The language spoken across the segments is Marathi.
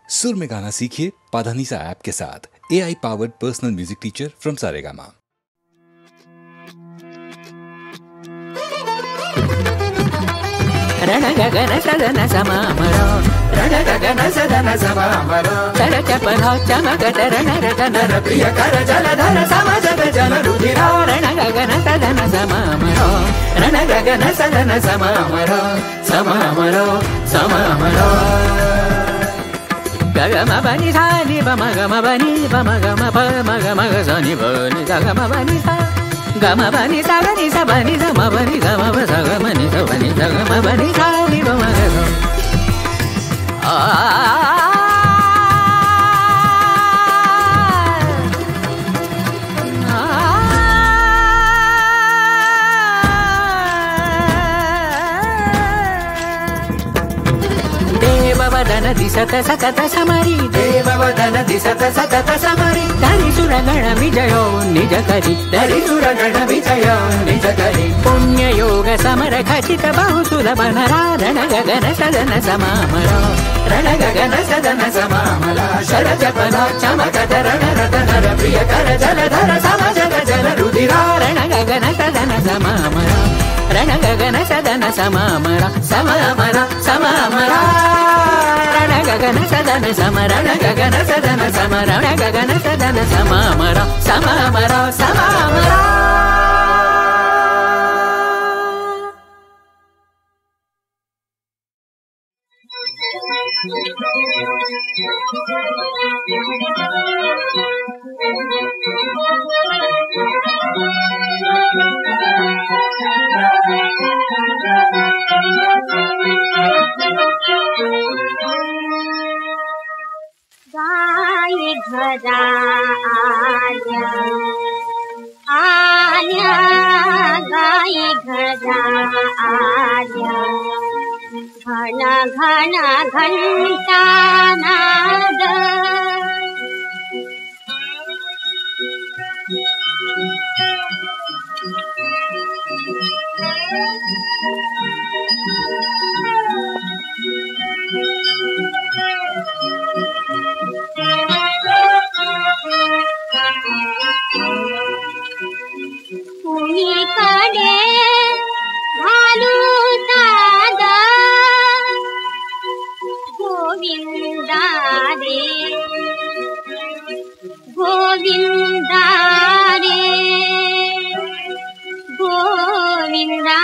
सुर में गाना सीखिए पाधानीसा ऐप के साथ। AI powered personal music teacher from Saregama. रण गगन सदन समामरो रण गगन सदन समामरो चरक पनो चमकत रण रतन प्रिय कर जलधर समजग जल रुधिरा रण गगन सदन समामरो रण गगन सदन समामरो समामरो समामरो गगम बनि सानि बम गम बनि बम गम प मगम गनि बनि गम बनि सा गम बनि सा गनि सा बनि सा म बनि सा म सा ग बनि सा बनि सा ग म बनि सा नि ब म ग देववदन दिसत सतत समरी देववदन दिसत सतत समरी धरि सुरगण विजयो निज करि धरि सुरगण विजयो निज करि पुण्य योग समर खचित बहु सुलभ नराधन गगन सदन समामरो रण गगन सदन समामरा शरज पनो चमकत रण रतन प्रिय कर जलधर समजग जल रुधिरा रण गगन सदन समामरा रण गगन सदन समामरा समामरा समामरा रण गगन सदन समरण गगन सदन समरण गगन सदन समामरा समामरा समामरा गाई घरा आल्या आल्या गाई घरा आल्या घन घन घंटा नाद कुणीकडे घालू नाद गोविंदा रे गोविंदा रे गोविंदा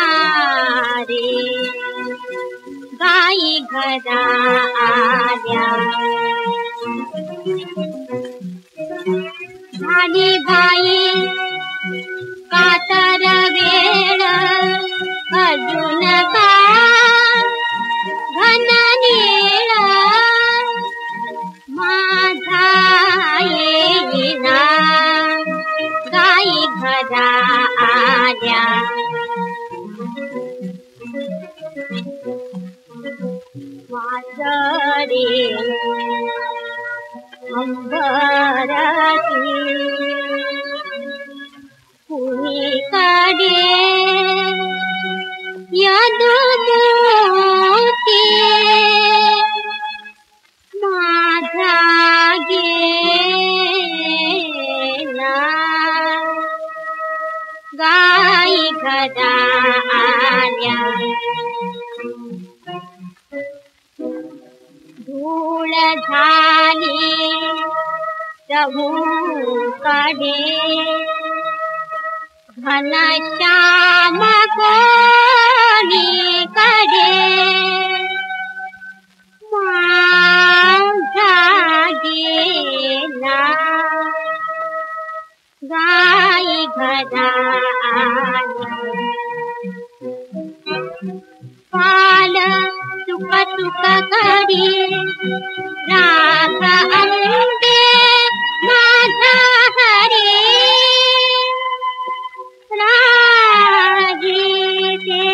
रे गाई घरा आल्या झाली बाई कातर वेळ अजून का घन नीळ माझा येईना गाई घरा आल्या वासरे अंबरती कुणीकडे यदुमोती माझा गेला गाई घरा आल्या धूळ झाली चहूकडे घनश्याम कोणीकडे माझा गेला गाई घरा आल्या पाल चुक चुक करी राग अंबे माझा हरी राजी दे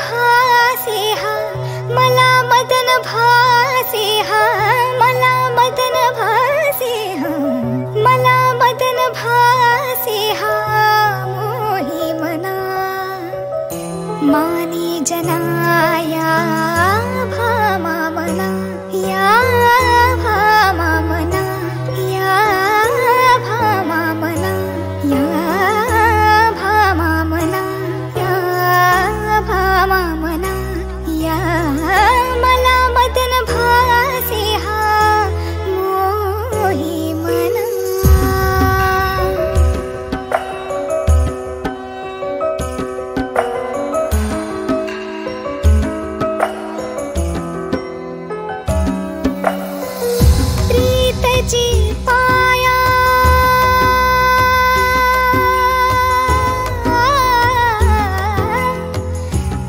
भासे हा मला मदन भासे हा मला मदन भासे हा मला मदन भासे हा मोही मना मानी जनाया भामा मना या भामा मना या भामा मना या भामा मना या भामा मना या मला मदन भासे हा मोही मना प्रीतची पाया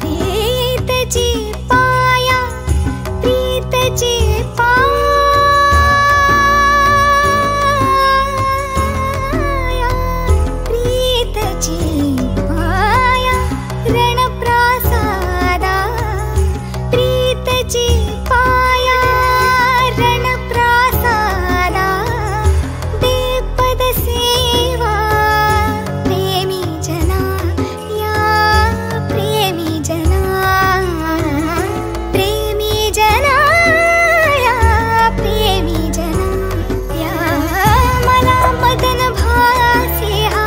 प्रीतची पाया प्रीतची पाया प्रीतची पाया रणप्रासादा प्रीतची पाया रणप्रासादा देपद सेवा प्रेमी जना या प्रेमी जना प्रेमी जना या प्रेमी जना या मला मदन भासे हा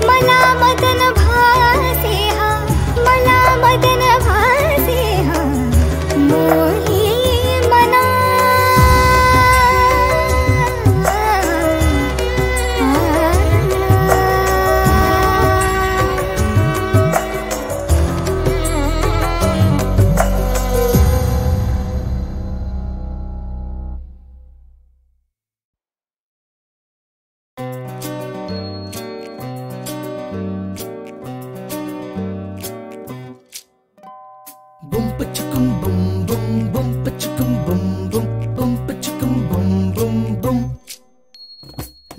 मला मदन भासे हा मला मदन भासे हा मोही मना Boom pa-chukum boom boom boom pa-chukum boom boom boom pa-chukum boom boom boom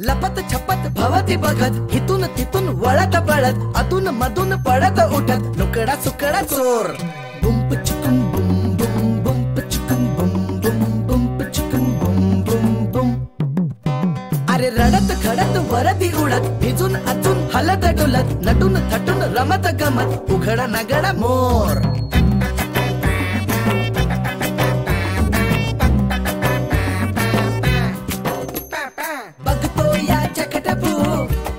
लपत छपत भवती बघत हितून तितून वळत पळत अतून मधून पडत उठत लुकडा सुकडा चोर बुम पचुकुम बुम बुम बुम पचुकुम बुम बुम बुम पचुकुम बुम बुम बुम अरे रडत खडत वरती उडत भिजून अचून हलत डुलत नटून थटून रमत गमत उघडा नगडा मोर बघतो या चकटपू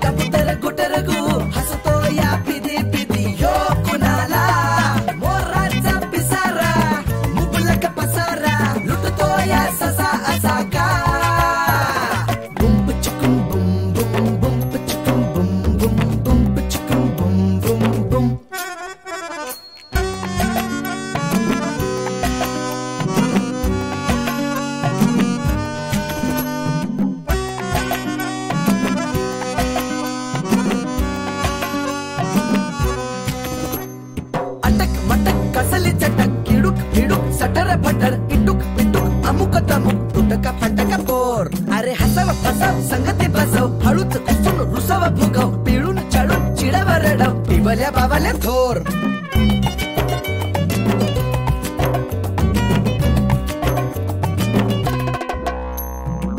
कबूतर गुटरगू हसतो या पिदी पिदी यो कुणाला मोराचा पिसारा मुबलक पसारा लुटतो या ससा असा का बुम पचुकुम बुम बुम बुम पचुकुम बुम बुम बुम पचुकुम बुम बुम बुम अटक मटक कसली चटक किडूक फिडूक सटर फटर इटूक पिटूक अमुक तमुक तुटका फटका पोर अरे हसव फसव संगती बसव हळूच कुसून रुसव फुगव पिळून चढून चिडव रडव टिवल्या बावल्या थोर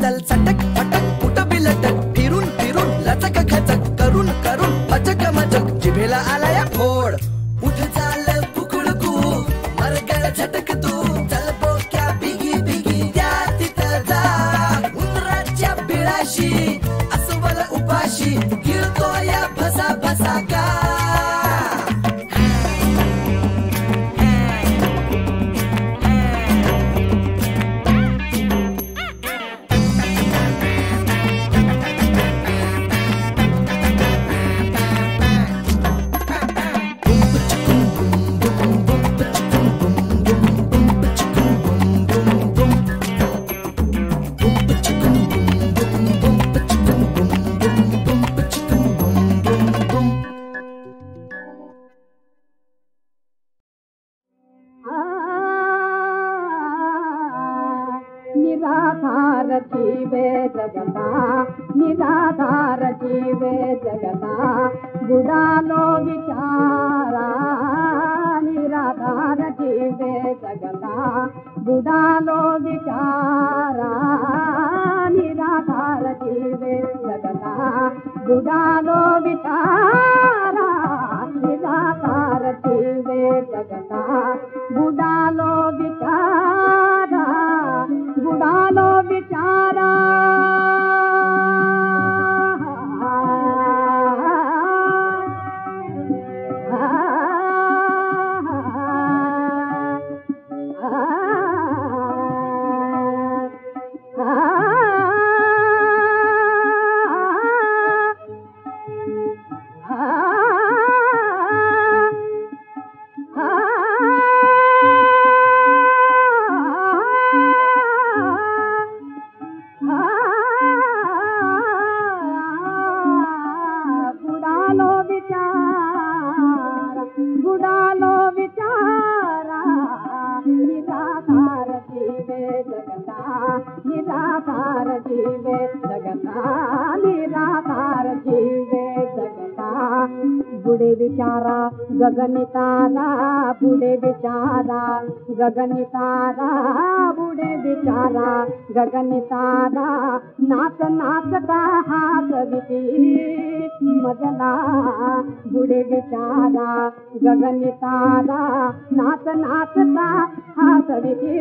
चल चटक फटक कुट बिलटक फिरून फिरून लचक खचक करून करून फचक मचक जिभेला आलाया फोड उठ चाल पुकुडकू मरगळ झटक तू चल बोक्या बिगी बिगी त्या तिथं जा उंदराच्या बिळाशी अस्वल उपाशी गिळतो या भसा भसा का निराधार जीवे जगता निराधार जीवे जगता बुडालो विचारा निराधार जीवे जगता बुडालो विचारा निराधार जीवे जगता बुडालो विचारा निराधार जीवे जगता बुडालो विचारा बुडालो विचारा बुडालो विचारा निराधार जीवे जगता निराधार जीवे जगता निराधार जीवे जगता बुडे विचारा गगनितारा बुडे विचारा गगनितारा बुडे विचारा गगनितारा नाच नाचता हासविती मजला बुडे विचारा गगनितारा नाच नाचता हासविती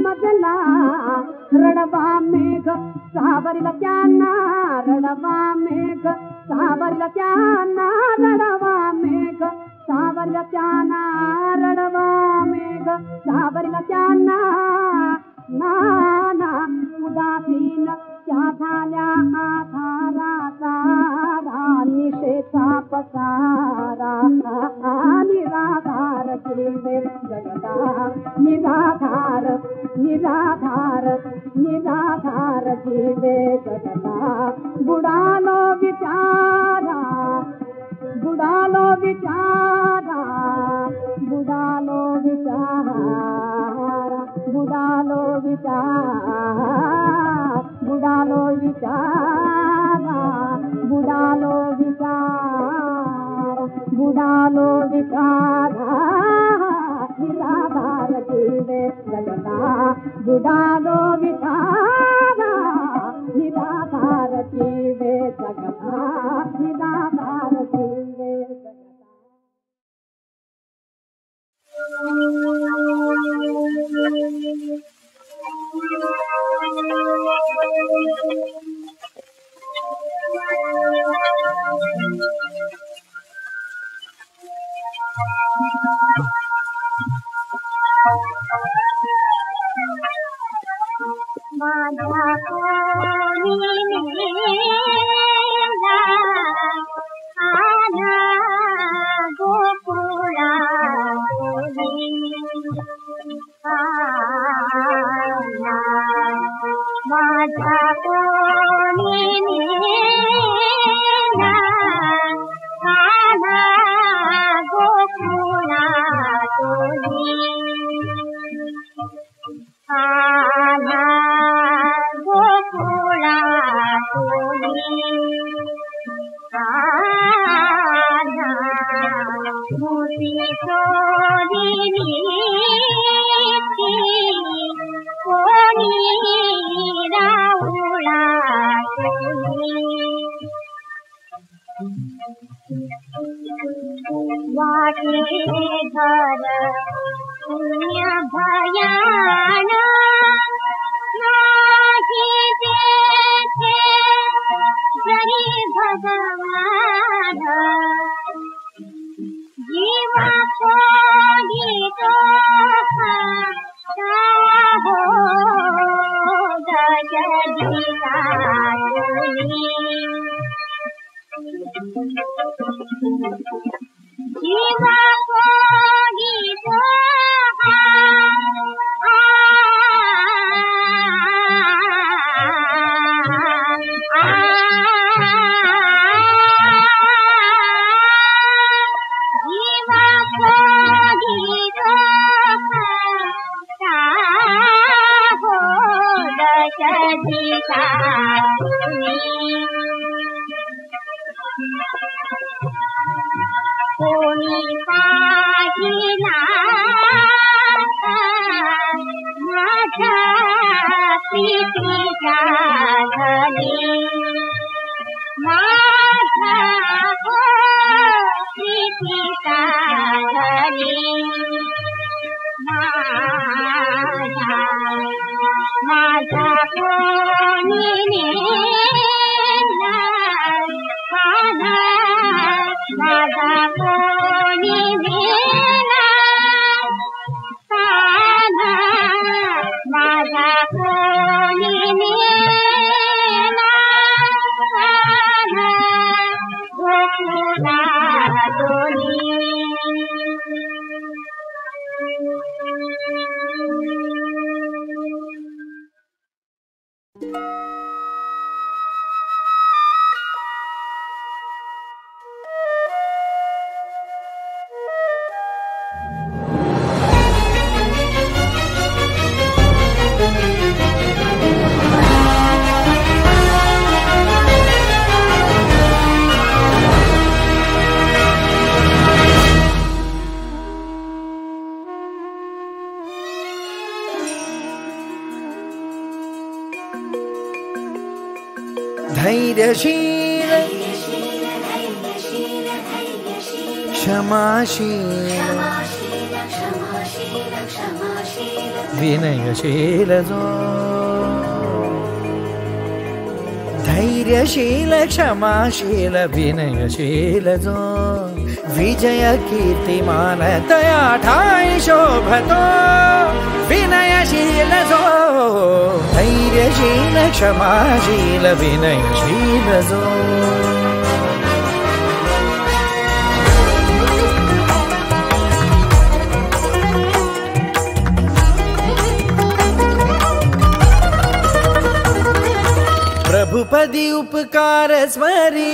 मजला रडवा मेघ सावरला त्यांना रडवा मेघ सावरला त्यांना रडवा मेघ सावरला त्यांना रडवा मेघ सावरला त्यांना नाना उदासीन त्या झाल्या आधाराचा निशेचा पसारा निराधार जीवे जगता निराधार निराधार निराधार जीवे जगता बुडालो विचारा बुडालो विचारा बुडालो विचारा बुडालो विचारा बुडालो विचारा बुडालो विचारा बुडालो विचारा निराधार जीवे जगता बुडालो विचारा निराधार जीवे जगता निराधार जीवे जगता माझा कोणी नेला आला गोकुळा आला माझा कोणी नेला आला गोकुळा आला गोकुळा आला मोती चोरिली कोणी राहुळा वाटे घर पुण्य भयान नाही देते जरी भगवान जीवा कोणी हो गजगीता जीवा कोणी कोणी पाहिजे कोणी नेला काना माझा कोणी नेला काना माझा कोणी नेला काना गोकुळा दोनी धैर्यशील क्षमाशील विनयशील जो धैर्यशील क्षमाशील विनयशील जो विजय कीर्तिमान तया ठाई शोभतो विनयशील जो धैर्यशील क्षमाशील विनयशील जो प्रभुपदी उपकार स्मरी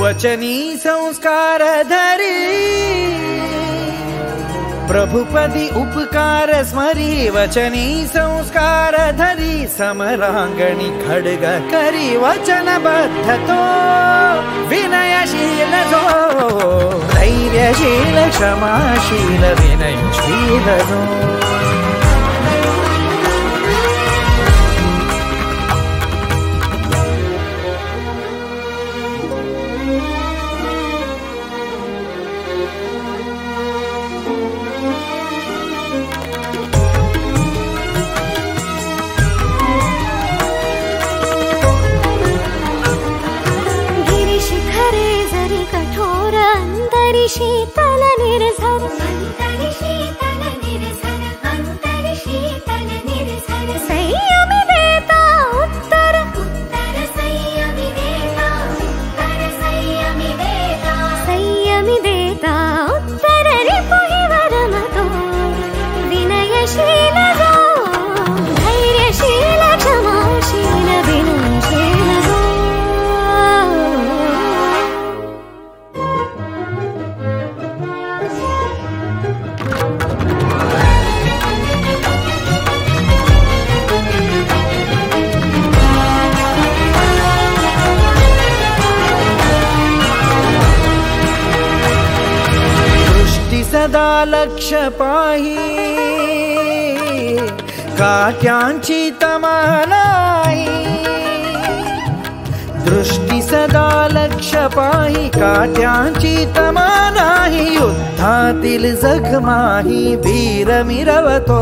वचनी संस्कार धरी प्रभुपदी उपकार स्मरी वचनी संस्कार धरी समरांगणी खड्ग करी वचनबद्ध तो विनयशील जो धैर्यशील क्षमाशील विनयशील जो शीतल निर्झर अंतरि शीतल निर्झर अंतरि शीतल निर्झर संयमी देता उत्तर उत्तर संयमी देता उत्तर संयमी देता उत्तर रिपुहि वरमतो विनयशील जो धैर्यशील क्षमाशील विनयशील जो सदा लक्ष पाही काट्यांची तमानाई दृष्टी सदा लक्ष पाही काट्यांची तमानाही युद्धातील जखमाही वीर मिरवतो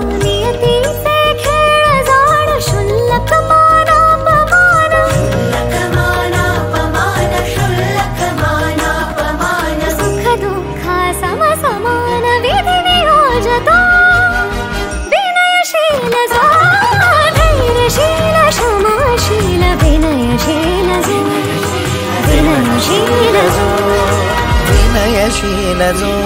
नियतीचे खेळ जाण शुल्लक मानापमान शुल्लक मानापमान शुल्लक मानापमान सुख दुःख समान विधि नियोजतो विनयशील जो धैर्यशील क्षमाशील विनयशील जो विनयशील जो विनयशील जो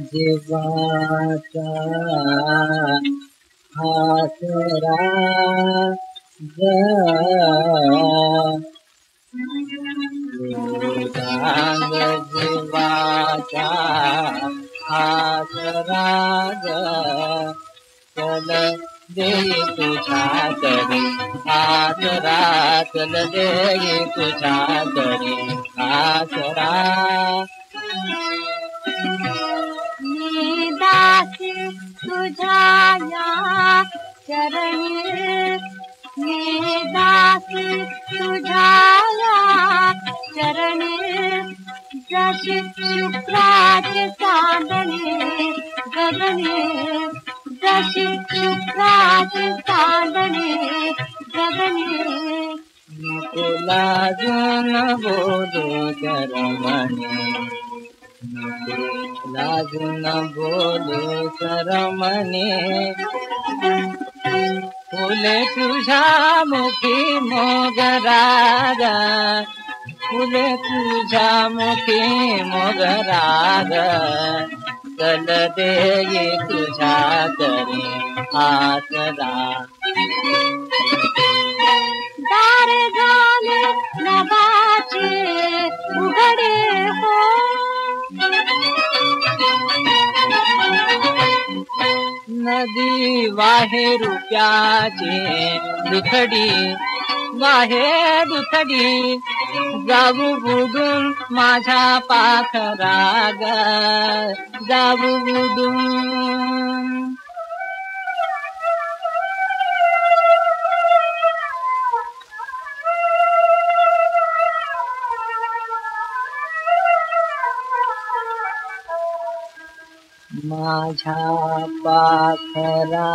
जीवाचा हासरा गांग जीवाचा हासरा चल दे तुझ्या तरी हासरा चल दे तुझ्या तरी हासरा दास तुझ्या या चरणी मी दास तुझ्या या चरणी जशी शुक्राचे चांदणे गगने जशी शुक्राचे चांदणे गगने नको लाजून बोलू जरमणे लाजून बोलू शरमने फुले तुझ्या मुखी मोगराग फुले तुझ्या मुखी मोगराग चल दे तुझ्या तरी आसरा दार झाले नभाचे उघडे हो नदी वाहे रुपयाचे दुथडी वाहे दुथडी जाऊ बुडून माझ्या पाखराग जाऊ बुडून माझ्या पाखरा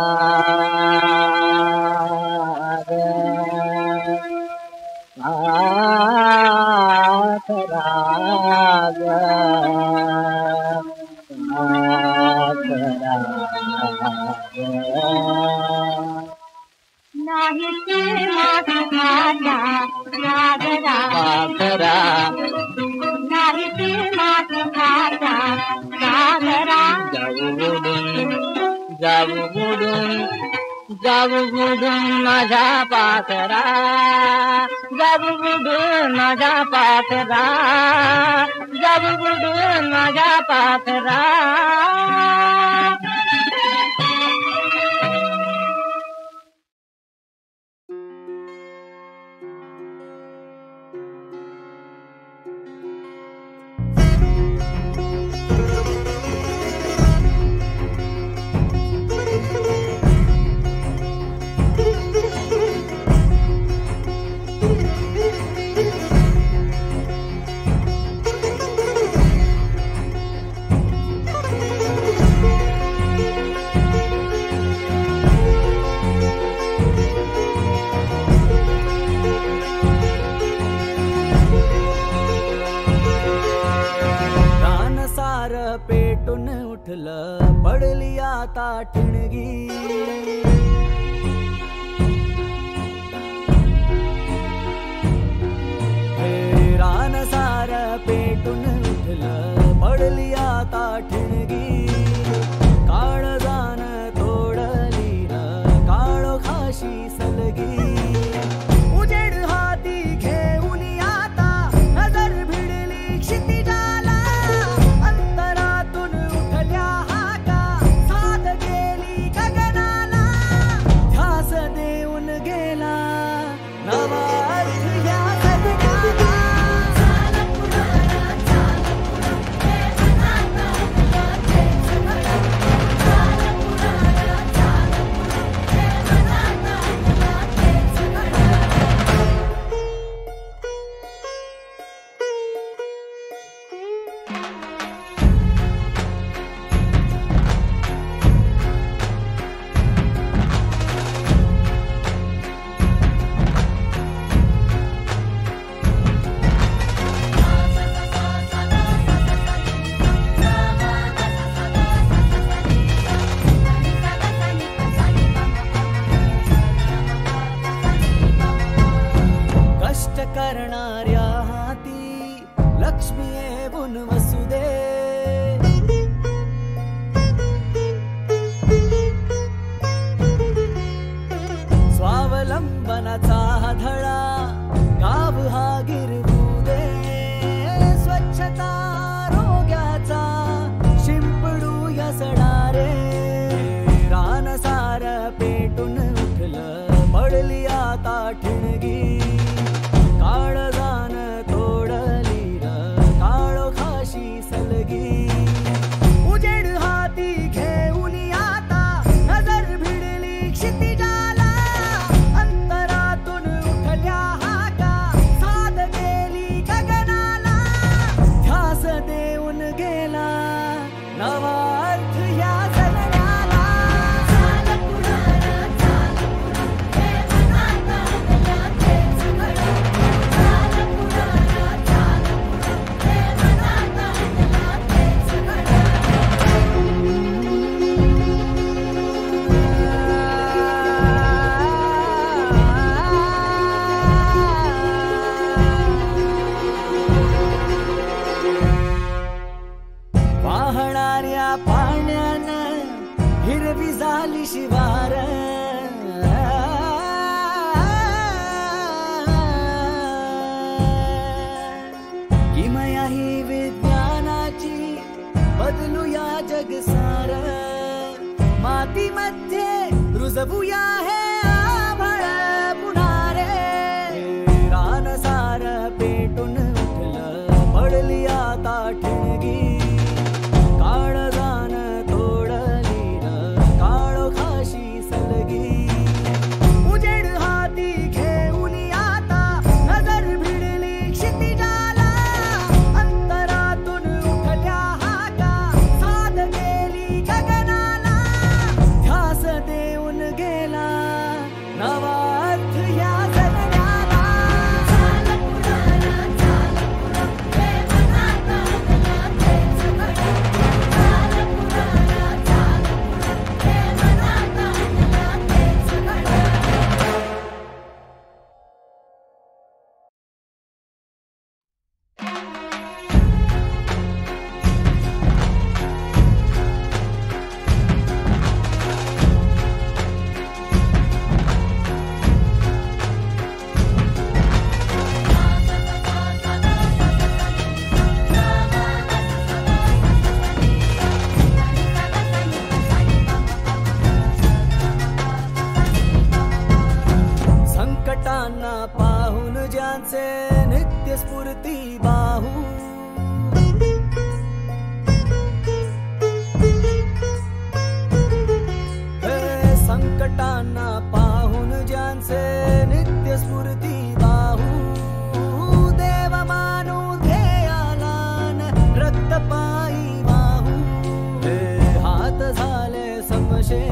नाही ते माझा सागरा पाखरा नाही ते माझा सागरा जाऊ बुडून माझ्या पाखरा जाऊ बुडून माझ्या पाखरा जाऊ बुडून माझ्या पाखरा उठलं पडली आता ठिणगी रान सार पेटून उठलं पडली आता ठिणगी काळजान तोडली र काळो खाशी सलगी उजेड हाती घेऊन आता नजर भिडली क्षितिजाला अंतरातून उठल्या हाका साथ गेली गगनाला ध्यास देऊन गेला नवा अर्थ या जगण्याला करणाऱ्या हाती लक्ष्मी येऊन वसुदे स्वावलंबनाचा धडा गाव हा गिरवू दे स्वच्छता रोग्याचा शिंपडू या सडारे रानसार पेटून उठलं पडली आता ठिणगी काळजान तोडली र काळो खाशी सलगी उजेड हाती घेऊन आता नजर भिडली क्षितिजाला अंतरातून उठल्या हाका साध गेली गगनाला ध्यास देऊन गेला नवा अर्थ या जगण्याला वाहणाऱ्या पाण्यानं हिरवी झाली शिवार किमया ही विज्ञानाची बदलूया जगसार मातीमध्ये रुजवूया हे आभाळ पुन्हा रे रानसार पेटून उठलं पडली आता ठिणगी काळजान तोडली र काळो खाशी सलगी उजेड हाती घेऊन आता नजर भिडली क्षितिजाला अंतरातून उठल्या हाका साध गेली गगनाला ध्यास देऊन गेला नवा अर्थ या जगण्याला संकटांना पाहून ज्यांचे नित्य स्फूर्ती बाहू हे संकटांना पाहून ज्यांचे नित्य स्फूर्ती बाहू देव मानू ध्येयाला रक्त पायी वाहू हे हात झाले समशे